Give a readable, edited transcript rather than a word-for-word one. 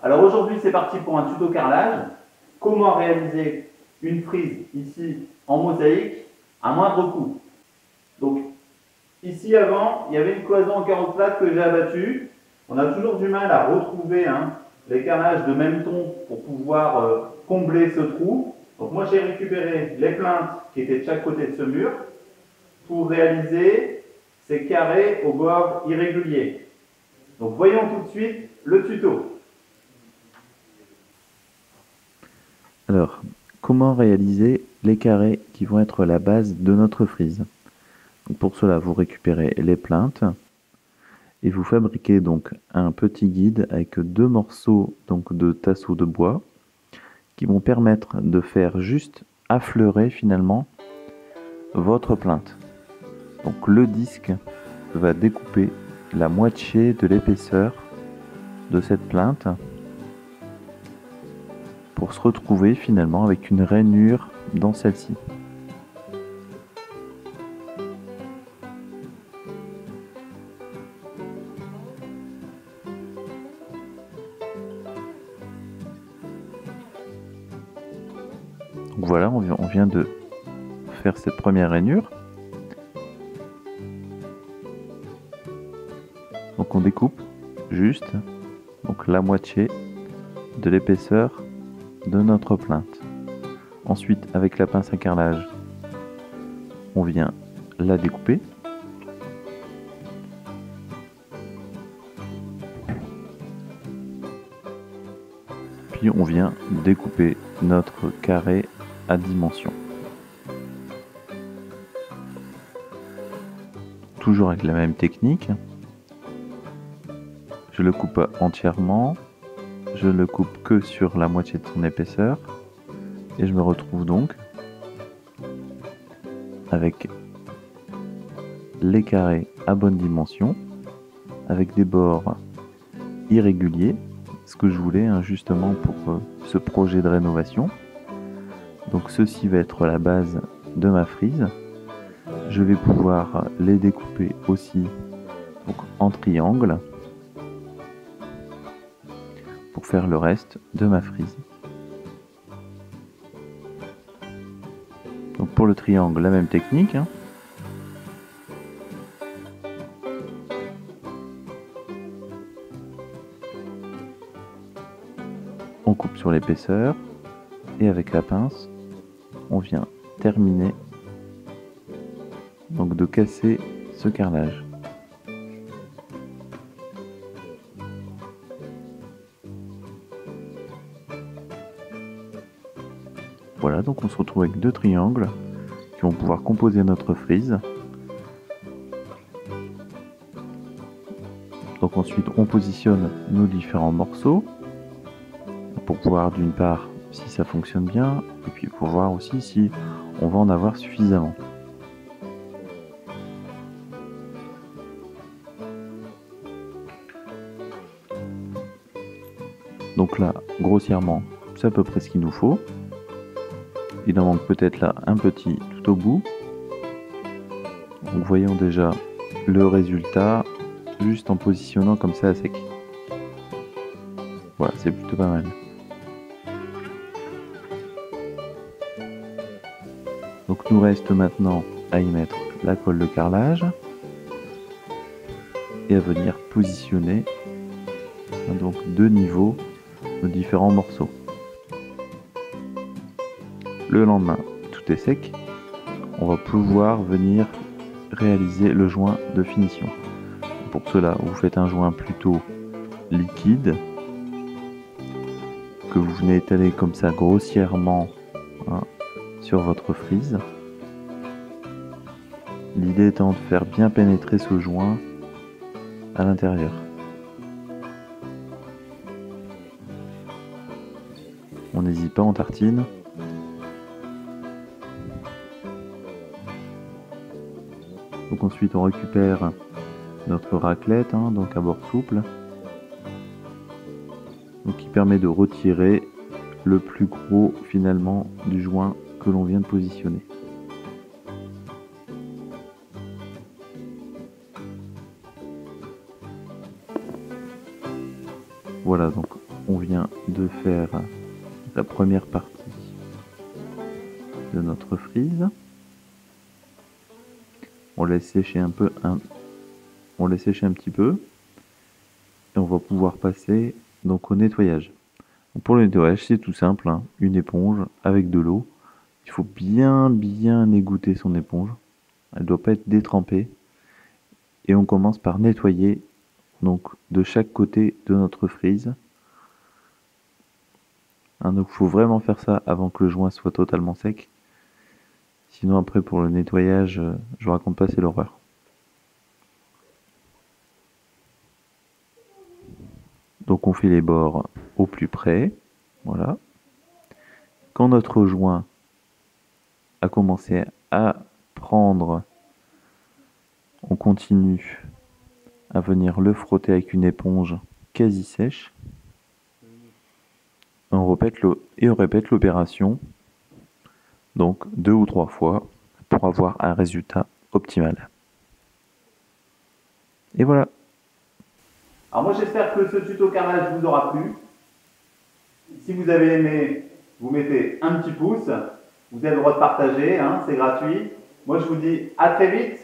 Alors aujourd'hui, c'est parti pour un tuto carrelage. Comment réaliser une frise ici en mosaïque à moindre coût. Donc ici avant, il y avait une cloison en carotte plate que j'ai abattue. On a toujours du mal à retrouver les carrelages de même ton pour pouvoir combler ce trou. Donc moi j'ai récupéré les plinthes qui étaient de chaque côté de ce mur pour réaliser ces carrés au bord irrégulier. Donc voyons tout de suite le tuto. Alors, comment réaliser les carrés qui vont être la base de notre frise? Donc pour cela, vous récupérez les plinthes et vous fabriquez donc un petit guide avec deux morceaux donc de tasseau de bois qui vont permettre de faire juste affleurer finalement votre plinthe. Donc le disque va découper la moitié de l'épaisseur de cette plinthe pour se retrouver finalement avec une rainure dans celle-ci. Donc voilà, on vient de faire cette première rainure. Donc on découpe juste donc la moitié de l'épaisseur de notre plinthe. Ensuite, avec la pince à carrelage, on vient la découper. Puis on vient découper notre carré à dimension. Toujours avec la même technique. Je le coupe entièrement. Je le coupe que sur la moitié de son épaisseur. Et je me retrouve donc avec les carrés à bonne dimension, avec des bords irréguliers, ce que je voulais justement pour ce projet de rénovation. Donc ceci va être la base de ma frise. Je vais pouvoir les découper aussi donc, en triangle pour faire le reste de ma frise. Donc pour le triangle, la même technique. On coupe sur l'épaisseur et avec la pince, on vient terminer donc de casser ce carrelage. Voilà, donc on se retrouve avec deux triangles qui vont pouvoir composer notre frise. Donc ensuite on positionne nos différents morceaux pour voir d'une part si ça fonctionne bien et puis pour voir aussi si on va en avoir suffisamment. Donc là, grossièrement, c'est à peu près ce qu'il nous faut. Il en manque peut-être là un petit tout au bout. Donc voyons déjà le résultat juste en positionnant comme ça à sec. Voilà, c'est plutôt pas mal. Donc nous reste maintenant à y mettre la colle de carrelage et à venir positionner donc de niveau nos différents morceaux. Le lendemain, tout est sec, on va pouvoir venir réaliser le joint de finition. Pour cela, vous faites un joint plutôt liquide que vous venez étaler comme ça grossièrement sur votre frise. L'idée étant de faire bien pénétrer ce joint à l'intérieur. On n'hésite pas, on tartine. Donc ensuite on récupère notre raclette, donc à bord souple, donc qui permet de retirer le plus gros finalement du joint que l'on vient de positionner. Voilà, donc on vient de faire la première partie de notre frise. On laisse sécher un petit peu et on va pouvoir passer donc au nettoyage. Donc pour le nettoyage, c'est tout simple, hein, une éponge avec de l'eau. Il faut bien égoutter son éponge. Elle ne doit pas être détrempée. Et on commence par nettoyer donc de chaque côté de notre frise. Hein, donc il faut vraiment faire ça avant que le joint soit totalement sec. Sinon après pour le nettoyage, je vous raconte pas, c'est l'horreur. Donc on fait les bords au plus près. Voilà. Quand notre joint a commencé à prendre, on continue à venir le frotter avec une éponge quasi sèche. On répète l'opération donc 2 ou 3 fois pour avoir un résultat optimal. Et voilà. Alors moi j'espère que ce tuto carrelage vous aura plu. Si vous avez aimé, vous mettez un petit pouce. Vous avez le droit de partager, hein, c'est gratuit. Moi je vous dis à très vite